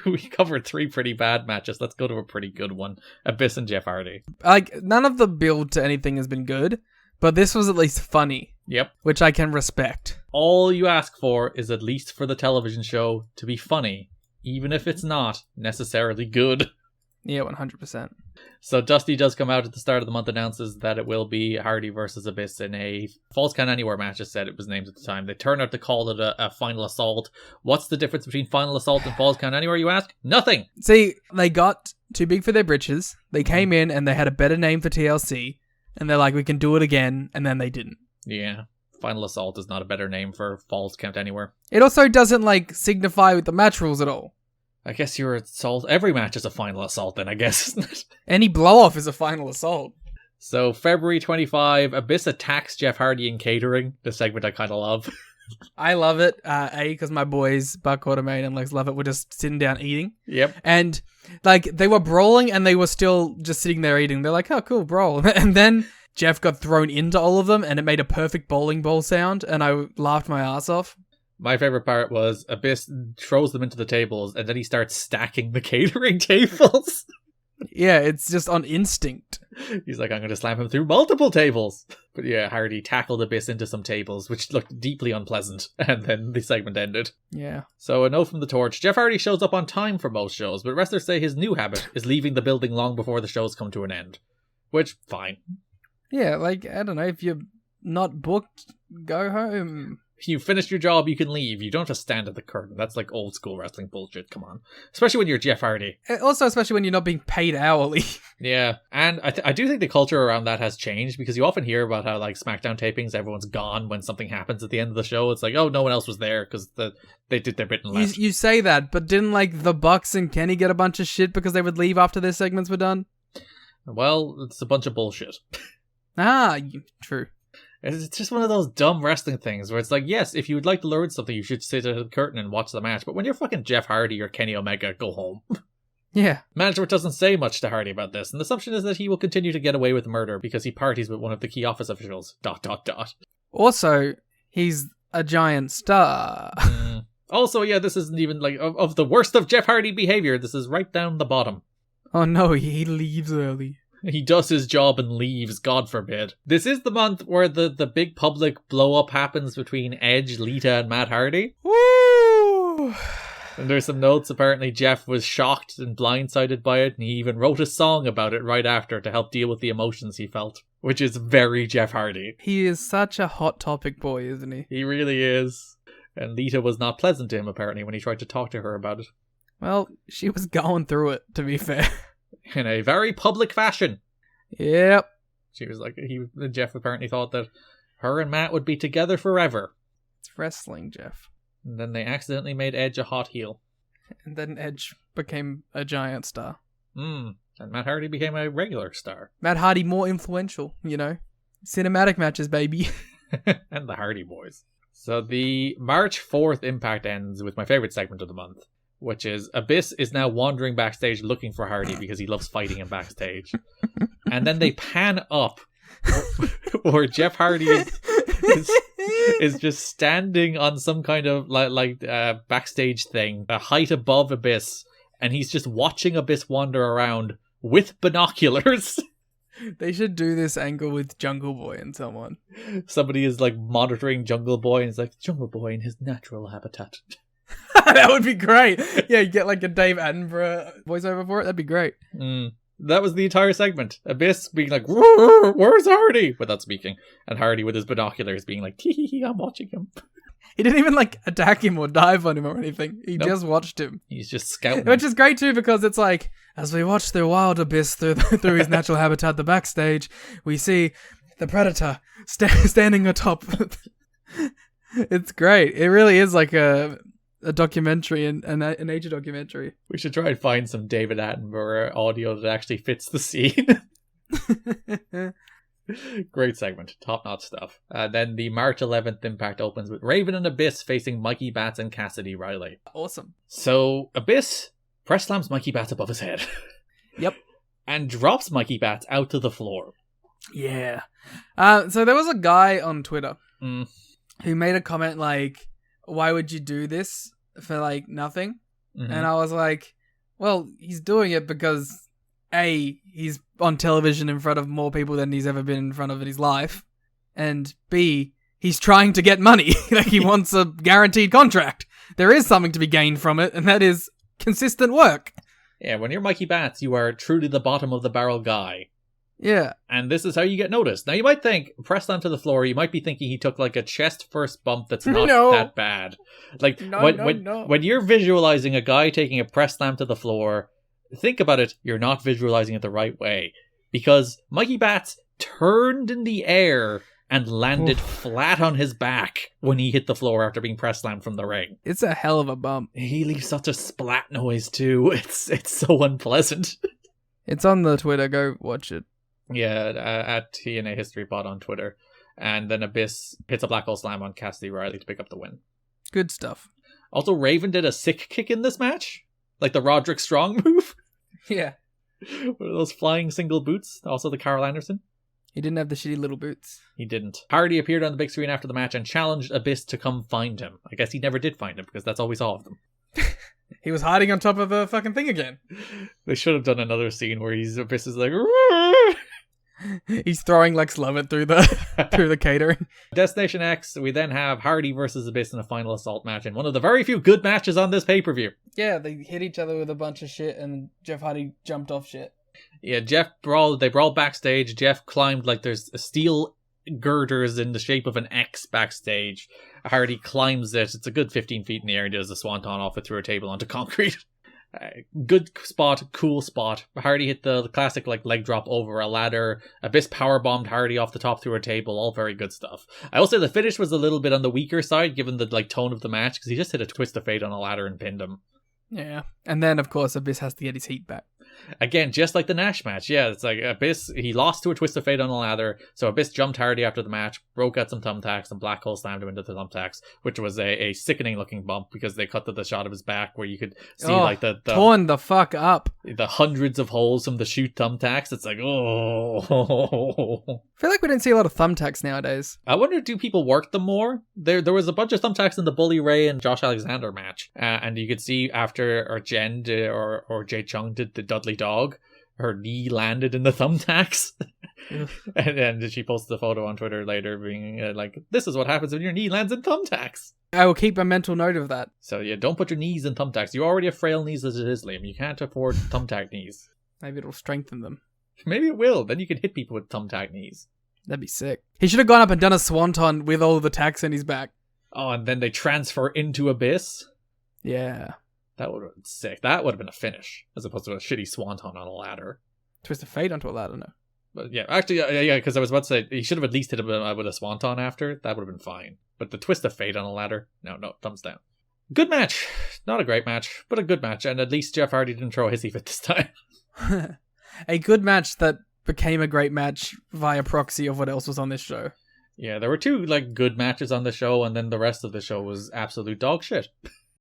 we covered 3 pretty bad matches. Let's go to a pretty good one. Abyss and Jeff Hardy. Like, none of the build to anything has been good, but this was at least funny. Yep. Which I can respect. All you ask for is at least for the television show to be funny, even if it's not necessarily good. Yeah, 100%. So Dusty does come out at the start of the month, announces that it will be Hardy versus Abyss in a Falls Count Anywhere match, as said it was named at the time. They turn out to call it a Final Assault. What's the difference between Final Assault and Falls Count Anywhere, you ask? Nothing! See, they got too big for their britches. They came in and they had a better name for TLC, and they're like, we can do it again, and then they didn't. Yeah, Final Assault is not a better name for Falls Count Anywhere. It also doesn't, like, signify with the match rules at all. I guess your assault. Every match is a Final Assault then, I guess, isn't it? Any blow-off is a Final Assault. So, February 25, Abyss attacks Jeff Hardy in catering. The segment I kind of love. I love it. Because my boys, Buck Quartermain and Lex Lovett, were just sitting down eating. Yep. And, like, they were brawling and they were still just sitting there eating. They're like, oh, cool, brawl. And then Jeff got thrown into all of them and it made a perfect bowling ball sound. And I laughed my ass off. My favorite part was Abyss throws them into the tables and then he starts stacking the catering tables. Yeah, it's just on instinct. He's like, I'm going to slam him through multiple tables. But yeah, Hardy tackled Abyss into some tables, which looked deeply unpleasant. And then the segment ended. Yeah. So a note from the Torch. Jeff Hardy shows up on time for most shows, but wrestlers say his new habit is leaving the building long before the shows come to an end. Which, fine. Yeah, like, I don't know, if you're not booked, go home. You finished your job, you can leave. You don't have to stand at the curtain. That's like old school wrestling bullshit. Come on. Especially when you're Jeff Hardy. Also, especially when you're not being paid hourly. Yeah. And I do think the culture around that has changed because you often hear about how like SmackDown tapings, everyone's gone when something happens at the end of the show. It's like, oh, no one else was there because they did their bit and left. You say that, but didn't like the Bucks and Kenny get a bunch of shit because they would leave after their segments were done? Well, it's a bunch of bullshit. True. It's just one of those dumb wrestling things where it's like, yes, if you would like to learn something, you should sit at the curtain and watch the match. But when you're fucking Jeff Hardy or Kenny Omega, go home. Yeah. Management doesn't say much to Hardy about this, and the assumption is that he will continue to get away with murder because he parties with one of the key office officials. ... Also, he's a giant star. Also, yeah, this isn't even like of the worst of Jeff Hardy behavior. This is right down the bottom. Oh no, he leaves early. He does his job and leaves, God forbid. This is the month where the big public blow-up happens between Edge, Lita, and Matt Hardy. Woo! And there's some notes. Apparently Jeff was shocked and blindsided by it, and he even wrote a song about it right after to help deal with the emotions he felt. Which is very Jeff Hardy. He is such a hot topic boy, isn't he? He really is. And Lita was not pleasant to him, apparently, when he tried to talk to her about it. Well, she was going through it, to be fair. In a very public fashion. Yep. She was like, Jeff apparently thought that her and Matt would be together forever. It's wrestling, Jeff. And then they accidentally made Edge a hot heel. And then Edge became a giant star. And Matt Hardy became a regular star. Matt Hardy more influential, you know. Cinematic matches, baby. And the Hardy Boys. So the March 4th Impact ends with my favorite segment of the month, which is Abyss is now wandering backstage looking for Hardy because he loves fighting him backstage. And then they pan up where Jeff Hardy is just standing on some kind of backstage thing, a height above Abyss, and he's just watching Abyss wander around with binoculars. They should do this angle with Jungle Boy and someone. Somebody is like monitoring Jungle Boy and it's like, Jungle Boy in his natural habitat. That would be great. Yeah, you get like a Dave Attenborough voiceover for it. That'd be great. That was the entire segment. Abyss being like, where's Hardy? Without speaking. And Hardy with his binoculars being like, tee, I'm watching him. He didn't even like attack him or dive on him or anything. He Nope. just watched him. He's just scouting. Which is great too, because it's like, as we watch the wild Abyss through his natural habitat, the backstage, we see the Predator standing atop. It's great. It really is like a documentary, a nature documentary. We should try and find some David Attenborough audio that actually fits the scene. Great segment. Top-notch stuff. Then the March 11th Impact opens with Raven and Abyss facing Mikey Batts and Cassidy Riley. Awesome. So Abyss press slams Mikey Batts above his head. Yep. And drops Mikey Batts out to the floor. Yeah. So there was a guy on Twitter who made a comment like, why would you do this for like nothing? Mhm. And I was like, well, he's doing it because A, he's on television in front of more people than he's ever been in front of in his life, and B, he's trying to get money. Like, he wants a guaranteed contract. There is something to be gained from it, and that is consistent work. Yeah, when you're Mikey Batts, you are truly the bottom of the barrel guy. Yeah. And this is how you get noticed. Now, you might think, pressed onto the floor, you might be thinking he took like a chest first bump that's not No. that bad. Like, No. when you're visualizing a guy taking a press slam to the floor, think about it, you're not visualizing it the right way. Because Mikey Batts turned in the air and landed flat on his back when he hit the floor after being press slammed from the ring. It's a hell of a bump. He leaves such a splat noise too. It's so unpleasant. It's on the Twitter. Go watch it. Yeah, at TNA History Pod on Twitter. And then Abyss hits a black hole slam on Cassidy Riley to pick up the win. Good stuff. Also, Raven did a sick kick in this match. Like the Roderick Strong move. Yeah. One of those flying single boots. Also the Carl Anderson. He didn't have the shitty little boots. He didn't. Hardy appeared on the big screen after the match and challenged Abyss to come find him. I guess he never did find him because that's all we saw of them. He was hiding on top of the fucking thing again. They should have done another scene where Abyss is like... He's throwing Lex Lovett through the catering. Destination X, we then have Hardy versus Abyss in a final assault match in one of the very few good matches on this pay-per-view. Yeah, they hit each other with a bunch of shit and Jeff Hardy jumped off shit. Yeah, they brawled backstage. Jeff climbed like there's steel girders in the shape of an X backstage. Hardy climbs it. It's a good 15 feet in the air and does a swanton off it through a table onto concrete. Good spot, cool spot. Hardy hit the classic like leg drop over a ladder. Abyss powerbombed Hardy off the top through a table. All very good stuff. I will say the finish was a little bit on the weaker side given the like tone of the match because he just hit a twist of fate on a ladder and pinned him. Yeah, and then of course Abyss has to get his heat back. Again, just like the Nash match. Yeah, it's like Abyss, he lost to a twist of fate on a ladder, so Abyss jumped Hardy after the match, broke out some thumbtacks, and Black Hole slammed him into the thumbtacks, which was a sickening looking bump because they cut to the shot of his back where you could see like the torn the fuck up. The hundreds of holes from the shoot thumbtacks. It's like, oh. I feel like we don't see a lot of thumbtacks nowadays. I wonder, do people work them more? There was a bunch of thumbtacks in the Bully Ray and Josh Alexander match, and you could see after or Jen did, or Jay Chung did the Dudley Dog, her knee landed in the thumbtacks. and she posted a photo on Twitter later being like, this is what happens when your knee lands in thumbtacks. I will keep a mental note of that. So yeah, don't put your knees in thumbtacks. You already have frail knees as it is, Liam. You can't afford thumbtack knees. Maybe it'll strengthen them. Maybe it will. Then you can hit people with thumbtack knees. That'd be sick. He should have gone up and done a swanton with all the tacks in his back. Oh, and then they transfer into Abyss? Yeah. That would have been sick. That would have been a finish, as opposed to a shitty swanton on a ladder. Twist of fate onto a ladder, no. But yeah, actually, yeah, because I was about to say, he should have at least hit him with a swanton after. That would have been fine. But the twist of fate on a ladder? No, thumbs down. Good match. Not a great match, but a good match. And at least Jeff Hardy didn't throw a hissy fit this time. A good match that became a great match via proxy of what else was on this show. Yeah, there were two like good matches on the show, and then the rest of the show was absolute dog shit.